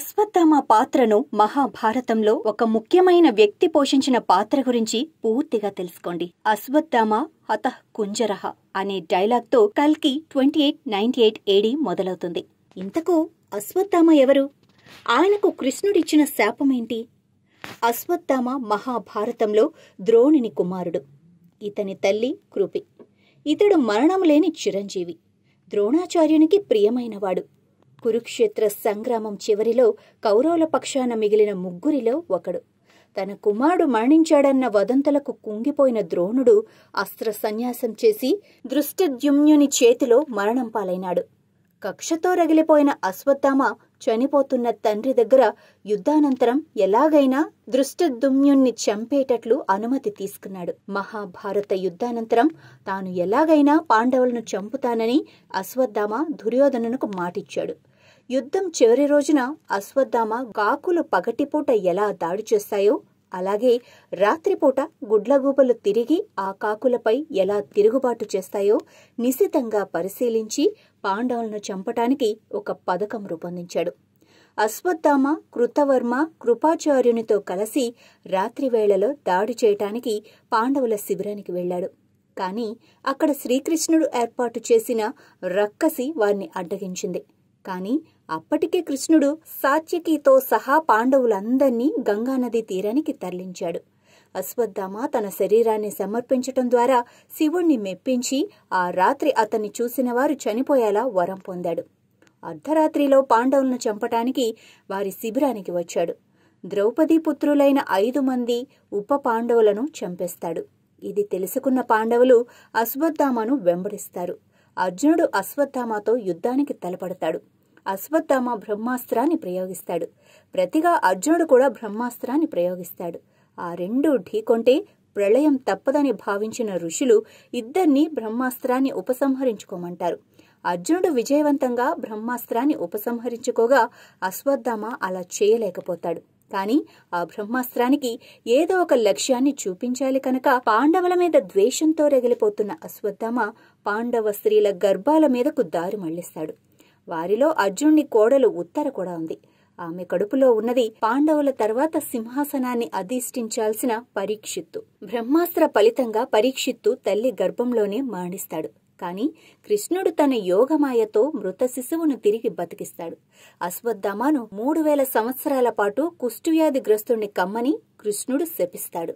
అశ్వత్థామ పాత్రను మహాభారతంలో ఒక ముఖ్యమైన వ్యక్తి పోషించిన పాత్ర గురించి పూర్తిగా తెలుసుకోండి. అశ్వత్థామ హతః కుంజరః అనే డైలాగ్తో కల్కి 2898 AD మొదలవుతుంది. ఇంతకు అశ్వత్థామ ఎవరు? ఆయనకు కృష్ణుడిచ్చిన శాపమేంటి? అశ్వత్థామ మహాభారతంలో ద్రోణుని కుమారుడు. ఇతని తల్లి కృపి. ఇతడు మరణం లేని చిరంజీవి, ద్రోణాచార్యునికి ప్రియమైనవాడు. కురుక్షేత్ర సంగ్రామం చివరిలో కౌరవుల పక్షాన మిగిలిన ముగ్గురిలో ఒకడు. తన కుమారుడు మరణించాడన్న వదంతులకు కుంగిపోయిన ద్రోణుడు అస్త్ర సన్యాసం చేసి దృష్టద్యుమ్నుని చేతిలో మరణం పాలైనాడు. కక్షతో రగిలిపోయిన అశ్వత్థామ చనిపోతున్న తండ్రి దగ్గర యుద్ధానంతరం ఎలాగైనా దృష్టద్యుమ్నుని చంపేటట్లు అనుమతి తీసుకున్నాడు. మహాభారత యుద్ధానంతరం తాను ఎలాగైనా పాండవులను చంపుతానని అశ్వత్థామ దుర్యోధనునకు మాటిచ్చాడు. యుద్ధం చివరి రోజున అశ్వత్థామ కాకులు పగటిపూట ఎలా దాడి చేస్తాయో అలాగే రాత్రిపూట గుడ్లగూబలు తిరిగి ఆ కాకులపై ఎలా తిరుగుబాటు చేస్తాయో నిశితంగా పరిశీలించి పాండవులను చంపటానికి ఒక పథకం రూపొందించాడు. అశ్వత్థామ కృతవర్మ కృపాచార్యునితో కలిసి రాత్రివేళలో దాడి చేయటానికి పాండవుల శిబిరానికి వెళ్లాడు. కాని అక్కడ శ్రీకృష్ణుడు ఏర్పాటు చేసిన రక్కసి వారిని అడ్డగించింది. కాని అప్పటికే కృష్ణుడు సాత్యకితో సహా పాండవులందర్నీ గంగానది తీరానికి తరలించాడు. అశ్వత్థామ తన శరీరాన్ని సమర్పించటం ద్వారా శివుణ్ణి మెప్పించి ఆ రాత్రి అతన్ని చూసిన వారు చనిపోయేలా వరం పొందాడు. అర్ధరాత్రిలో పాండవులను చంపటానికి వారి శిబిరానికి వచ్చాడు. ద్రౌపదీ పుత్రులైన 5 మంది ఉప పాండవులను చంపేస్తాడు. ఇది తెలుసుకున్న పాండవులు అశ్వత్థామను వెంబడిస్తారు. అర్జునుడు అశ్వత్థామతో యుద్ధానికి తలపడతాడు. అశ్వత్థామ బ్రహ్మాస్త్రాన్ని ప్రయోగిస్తాడు. ప్రతిగా అర్జునుడు కూడా బ్రహ్మాస్త్రాన్ని ప్రయోగిస్తాడు. ఆ రెండూ ఢీకొంటే ప్రళయం తప్పదని భావించిన ఋషులు ఇద్దరినీ బ్రహ్మాస్త్రాన్ని ఉపసంహరించుకోమంటారు. అర్జునుడు విజయవంతంగా బ్రహ్మాస్త్రాన్ని ఉపసంహరించుకోగా అశ్వత్థామ అలా చేయలేకపోతాడు. కాని ఆ బ్రహ్మాస్త్రానికి ఏదో ఒక లక్ష్యాన్ని చూపించాలి కనుక పాండవుల మీద ద్వేషంతో రగిలిపోతున్న అశ్వత్థామ పాండవ స్త్రీల గర్భాల మీదకు దారి మళ్లిస్తాడు. వారిలో అర్జునుడి కోడలు ఉత్తర కూడా ఉంది. ఆమె కడుపులో ఉన్నది పాండవుల తర్వాత సింహాసనాన్ని అధిష్ఠించాల్సిన పరీక్షిత్తు. బ్రహ్మాస్త్ర ఫలితంగా పరీక్షిత్తు తల్లి గర్భంలోనే మరణిస్తాడు. కాని కృష్ణుడు తన యోగమాయతో మృత శిశువును తిరిగి బతికిస్తాడు. అశ్వత్థామను 3000 సంవత్సరాల పాటు కుష్ఠవ్యాధిగ్రస్తుణ్ణి కమ్మని కృష్ణుడు శపిస్తాడు.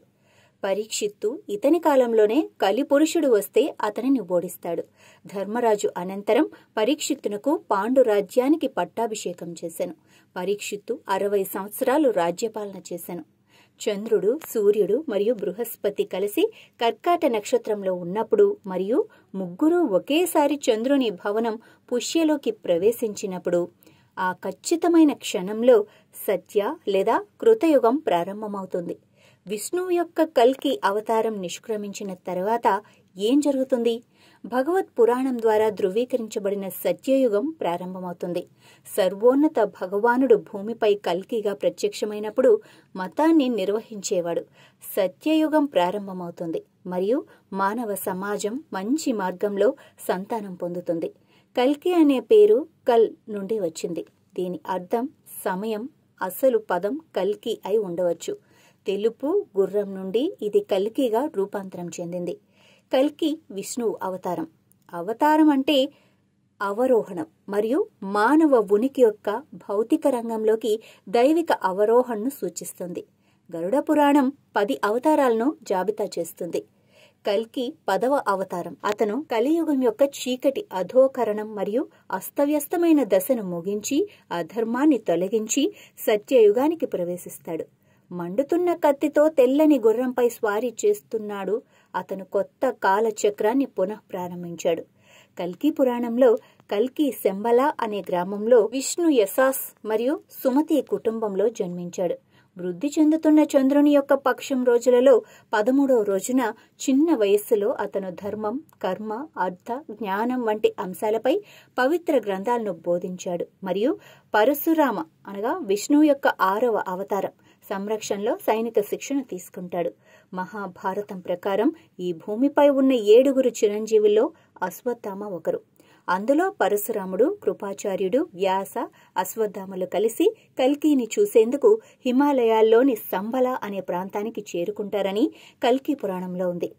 పరీక్షిత్తు ఇతని కాలంలోనే కలిపురుషుడు వస్తే అతనిని ఓడిస్తాడు. ధర్మరాజు అనంతరం పరీక్షిత్తునకు పాండురాజ్యానికి పట్టాభిషేకం చేశాను. పరీక్షిత్తు 60 సంవత్సరాలు రాజ్యపాలన చేశాను. చంద్రుడు, సూర్యుడు మరియు బృహస్పతి కలిసి కర్కాట నక్షత్రంలో ఉన్నప్పుడు మరియు ముగ్గురు ఒకేసారి చంద్రుని భవనం పుష్యలోకి ప్రవేశించినప్పుడు ఆ ఖచ్చితమైన క్షణంలో సత్య లేదా కృతయుగం ప్రారంభమవుతుంది. విష్ణువు యొక్క కల్కి అవతారం నిష్క్రమించిన తర్వాత ఏం జరుగుతుంది? భగవత్ పురాణం ద్వారా ధృవీకరించబడిన సత్యయుగం ప్రారంభమవుతుంది. సర్వోన్నత భగవానుడు భూమిపై కల్కిగా ప్రత్యక్షమైనప్పుడు మతాన్ని నిర్వహించేవాడు. సత్యయుగం ప్రారంభమవుతుంది మరియు మానవ సమాజం మంచి మార్గంలో సంతానం పొందుతుంది. కల్కి అనే పేరు కల్ నుండి వచ్చింది. దీని అర్థం సమయం. అసలు పదం కల్కి అయి ఉండవచ్చు. తెలుపు గుర్రం నుండి ఇది కల్కిగా రూపాంతరం చెందింది. కల్కి విష్ణువు అవతారం. అవతారం అంటే అవరోహణం మరియు మానవ ఉనికి యొక్క భౌతిక రంగంలోకి దైవిక అవరోహణను సూచిస్తుంది. గరుడ పురాణం 10 అవతారాలను జాబితా చేస్తుంది. కల్కి 10వ అవతారం. అతను కలియుగం యొక్క చీకటి అధోకరణం మరియు అస్తవ్యస్తమైన దశను ముగించి అధర్మాన్ని తొలగించి సత్యయుగానికి ప్రవేశిస్తాడు. మండుతున్న కత్తితో తెల్లని గుర్రంపై స్వారీ చేస్తున్నాడు. అతను కొత్త కాలచక్రాన్ని పునః ప్రారంభించాడు. కల్కి పురాణంలో కల్కి శంబల అనే గ్రామంలో విష్ణు యశాస్ మరియు సుమతి కుటుంబంలో జన్మించాడు. వృద్ధి చెందుతున్న చంద్రుని యొక్క పక్షం రోజులలో 13వ రోజున చిన్న వయస్సులో అతను ధర్మం, కర్మ, అర్థ, జ్ఞానం వంటి అంశాలపై పవిత్ర గ్రంథాలను బోధించాడు మరియు పరశురామ అనగా విష్ణువు యొక్క 6వ అవతారం సంరక్షణలో సైనిక శిక్షణ తీసుకుంటాడు. మహాభారతం ప్రకారం ఈ భూమిపై ఉన్న 7 చిరంజీవుల్లో అశ్వత్థామ ఒకరు. అందులో పరశురాముడు, కృపాచార్యుడు, వ్యాస, అశ్వత్థామలు కలిసి కల్కిని చూసేందుకు హిమాలయాల్లోని సంబల అనే ప్రాంతానికి చేరుకుంటారని కల్కి పురాణంలో ఉంది.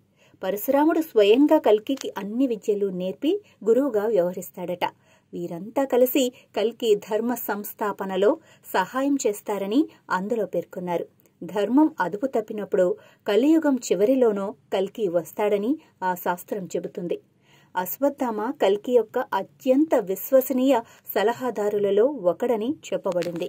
పరశురాముడు స్వయంగా కల్కికి అన్ని విద్యలు నేర్పి గురువుగా వ్యవహరిస్తాడట. వీరంతా కలిసి కల్కి ధర్మ సంస్థాపనలో సహాయం చేస్తారని అందులో పేర్కొన్నారు. ధర్మం అదుపు తప్పినప్పుడు కలియుగం చివరిలోనో కల్కి వస్తాడని ఆ శాస్త్రం చెబుతుంది. అశ్వత్థామ కల్కి యొక్క అత్యంత విశ్వసనీయ సలహాదారులలో ఒకడని చెప్పబడింది.